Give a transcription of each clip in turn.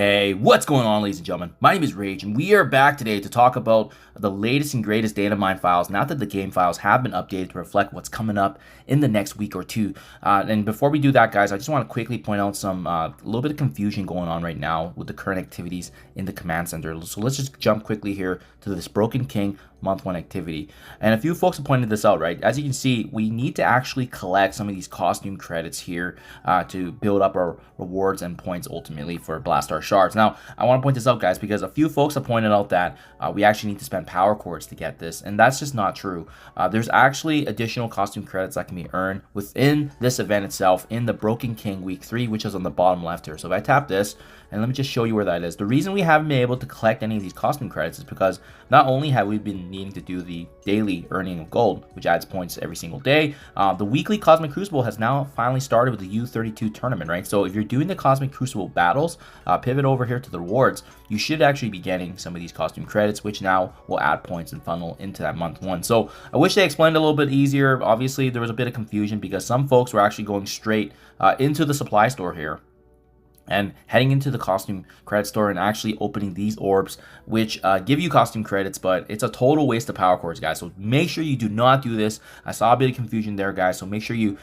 Hey, what's going on, ladies and gentlemen? My name is Rayge, and we are back today to talk about the latest and greatest data mine files now that the game files have been updated to reflect what's coming up in the next week or two. And before we do that, guys, I just want to quickly point out some a little bit of confusion going on right now with the current activities in the command center. So let's just jump quickly here to this Broken King month 1 activity. And a few folks have pointed this out, right? As you can see, we need to actually collect some of these costume credits here to build up our rewards and points ultimately for Blastar shards. Now, I want to point this out, guys, because a few folks have pointed out that we actually need to spend power cores to get this, and that's just not true. There's actually additional costume credits that can be earned within this event itself in the Broken King week 3, which is on the bottom left here. So if I tap this, and let me just show you where that is. The reason we haven't been able to collect any of these costume credits is because not only have we been needing to do the daily earning of gold, which adds points every single day, the weekly Cosmic Crucible has now finally started with the U32 tournament, right? So if you're doing the Cosmic Crucible battles, pivot over here to the rewards, you should actually be getting some of these costume credits, which now will add points and funnel into that month 1. So I wish they explained it a little bit easier. Obviously, there was a bit of confusion because some folks were actually going straight into the supply store here and heading into the costume credit store and actually opening these orbs, which give you costume credits, but it's a total waste of power cores, guys. So make sure you do not do this. I saw a bit of confusion there, guys, so make sure you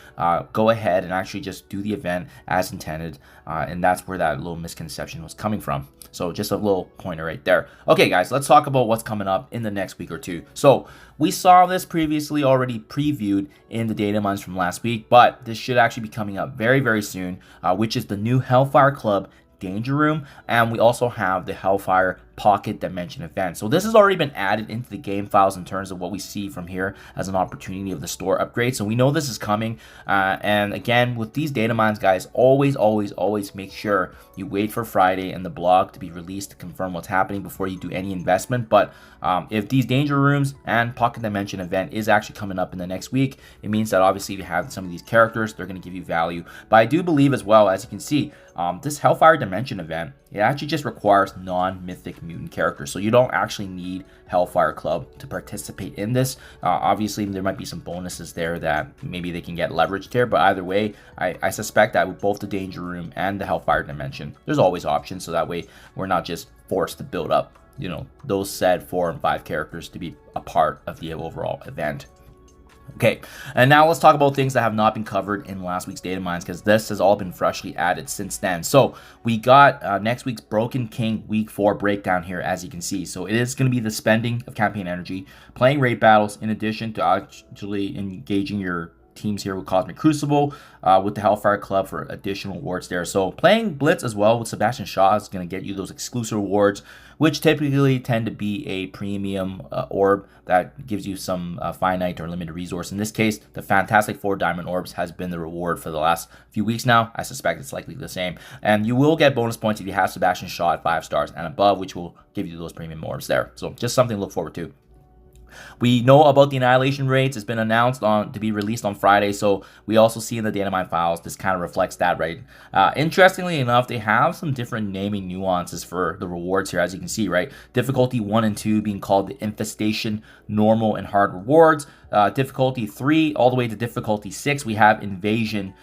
go ahead and actually just do the event as intended, and that's where that little misconception was coming from. So just a little pointer right there. Okay, guys, let's talk about what's coming up in the next week or two. So we saw this previously already previewed in the data mines from last week, but this should actually be coming up very, very soon, which is the new Hellfire Club Danger Room, and we also have the Hellfire Pocket Dimension event. So this has already been added into the game files in terms of what we see from here as an opportunity of the store upgrade. So we know this is coming, and again, with these data mines, guys, always make sure you wait for Friday and the blog to be released to confirm what's happening before you do any investment. But if these danger rooms and Pocket Dimension event is actually coming up in the next week, it means that obviously if you have some of these characters, they're going to give you value. But I do believe as well, as you can see, this Hellfire Dimension event, it actually just requires non-mythic mutant characters. So you don't actually need Hellfire Club to participate in this. Obviously, there might be some bonuses there that maybe they can get leveraged here. But either way, I suspect that with both the Danger Room and the Hellfire Dimension, there's always options. So that way, we're not just forced to build up, you know, those said 4 and 5 characters to be a part of the overall event. Okay, and now let's talk about things that have not been covered in last week's data mines, because this has all been freshly added since then. So we got next week's Broken King week 4 breakdown here, as you can see. So it is going to be the spending of campaign energy, playing raid battles, in addition to actually engaging your teams here with Cosmic Crucible, with the Hellfire Club for additional rewards there. So playing Blitz as well with Sebastian Shaw is going to get you those exclusive rewards, which typically tend to be a premium orb that gives you some finite or limited resource. In this case, the Fantastic 4 Diamond Orbs has been the reward for the last few weeks now. I suspect it's likely the same. And you will get bonus points if you have Sebastian Shaw at 5 stars and above, which will give you those premium orbs there. So just something to look forward to. We know about the Annihilation raids. It's been announced to be released on Friday, so we also see in the data mine files, this kind of reflects that, right? Interestingly enough, they have some different naming nuances for the rewards here, as you can see, right? Difficulty 1 and 2 being called the Infestation, Normal, and Hard rewards. Difficulty 3 all the way to difficulty 6, we have Invasion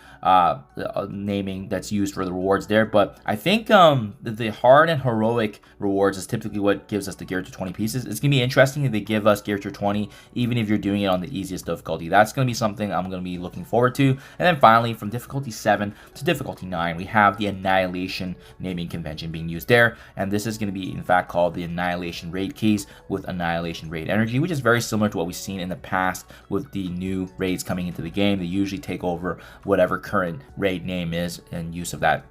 naming that's used for the rewards there. But I think the hard and heroic rewards is typically what gives us the gear to 20 pieces. It's gonna be interesting if they give us gear to 20, even if you're doing it on the easiest difficulty. That's gonna be something I'm gonna be looking forward to. And then finally, from difficulty 7 to difficulty 9, we have the Annihilation naming convention being used there, and this is gonna be in fact called the Annihilation raid keys with Annihilation raid energy, which is very similar to what we've seen in the past with the new raids coming into the game. They usually take over whatever current raid name is and use of that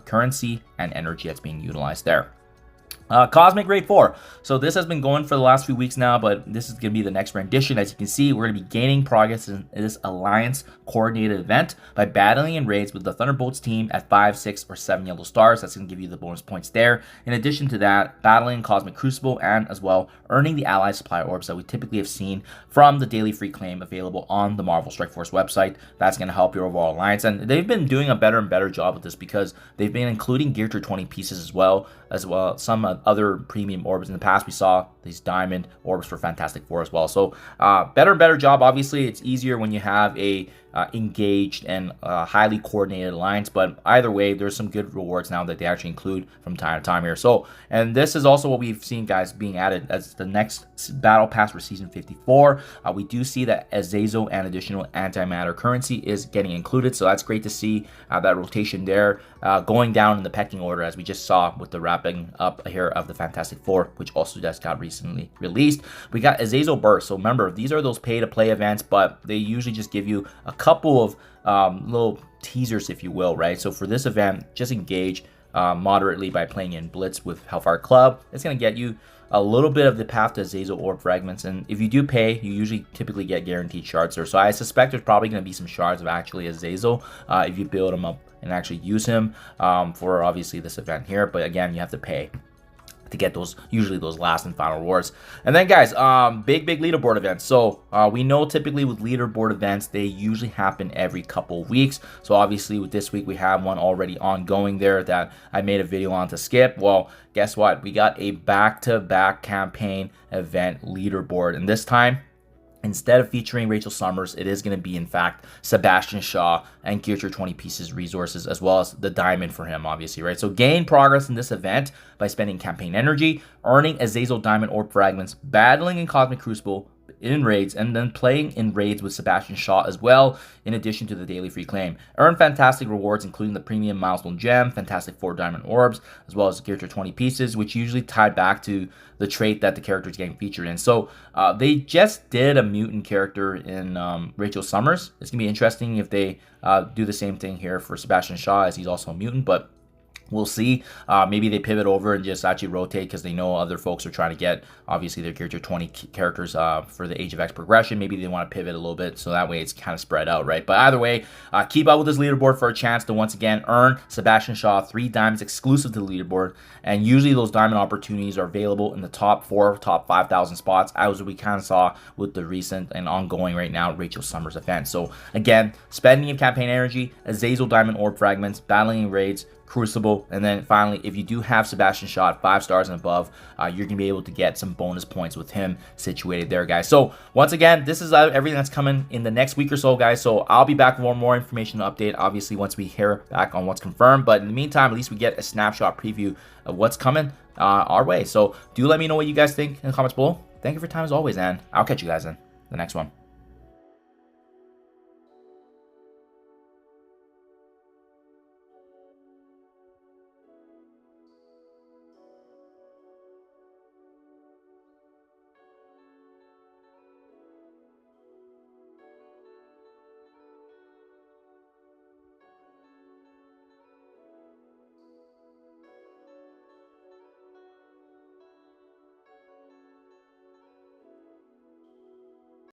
currency and energy that's being utilized there. Cosmic Raid 4. So this has been going for the last few weeks now, but this is going to be the next rendition. As you can see, we're going to be gaining progress in this Alliance coordinated event by battling in raids with the Thunderbolts team at 5, 6, or 7 yellow stars. That's going to give you the bonus points there. In addition to that, battling Cosmic Crucible and as well earning the Allied Supply Orbs that we typically have seen from the daily free claim available on the Marvel Strike Force website. That's going to help your overall alliance, and they've been doing a better and better job with this because they've been including gear to 20 pieces as well some other premium orbs. In the past, we saw these diamond orbs for Fantastic Four as well. So better and better job. Obviously, it's easier when you have a engaged and highly coordinated alliance. But either way, there's some good rewards now that they actually include from time to time here. So, and this is also what we've seen, guys, being added as the next battle pass for season 54. We do see that Azazel and additional antimatter currency is getting included, so that's great to see that rotation there going down in the pecking order, as we just saw with the wrapping up here of the Fantastic Four, which also just got recently released. We got Azazel Burst. So remember, these are those pay to play events, but they usually just give you a couple of little teasers, if you will, right? So for this event, just engage moderately by playing in Blitz with Hellfire Club. It's going to get you a little bit of the path to Azazel Orb Fragments, and if you do pay, you usually typically get guaranteed shards there. So I suspect there's probably going to be some shards of actually Azazel if you build him up and actually use him for obviously this event here. But again, you have to pay to get those, usually those last and final rewards. And then, guys, big leaderboard events. So we know typically with leaderboard events, they usually happen every couple weeks. So obviously with this week, we have one already ongoing there that I made a video on to skip. Well, guess what? We got a back-to-back campaign event leaderboard, and this time, instead of featuring Rachel Summers, it is going to be, in fact, Sebastian Shaw and Gear 20 Pieces resources, as well as the diamond for him, obviously, right? So gain progress in this event by spending campaign energy, earning Azazel Diamond Orb Fragments, battling in Cosmic Crucible in raids, and then playing in raids with Sebastian Shaw as well, in addition to the daily free claim. Earn fantastic rewards, including the premium milestone gem, Fantastic 4 diamond orbs, as well as Gear 20 Pieces, which usually tie back to the trait that the character is getting featured in. So they just did a mutant character in Rachel Summers. It's gonna be interesting if they do the same thing here for Sebastian Shaw, as he's also a mutant, but we'll see. Maybe they pivot over and just actually rotate because they know other folks are trying to get, obviously, their Gear 20 characters for the Age of X progression. Maybe they want to pivot a little bit so that way it's kind of spread out, right? But either way, keep up with this leaderboard for a chance to once again earn Sebastian Shaw 3 diamonds exclusive to the leaderboard. And usually those diamond opportunities are available in the top 5,000 spots, as we kind of saw with the recent and ongoing right now Rachel Summers event. So again, spending of campaign energy, Azazel Diamond Orb Fragments, battling in raids, Crucible, and then finally, if you do have Sebastian Shaw at 5 stars and above, you're gonna be able to get some bonus points with him situated there, guys. So once again, this is everything that's coming in the next week or so, guys. So I'll be back with more information to update, obviously, once we hear back on what's confirmed. But in the meantime, at least we get a snapshot preview of what's coming our way. So do let me know what you guys think in the comments below. Thank you for your time as always, and I'll catch you guys in the next one.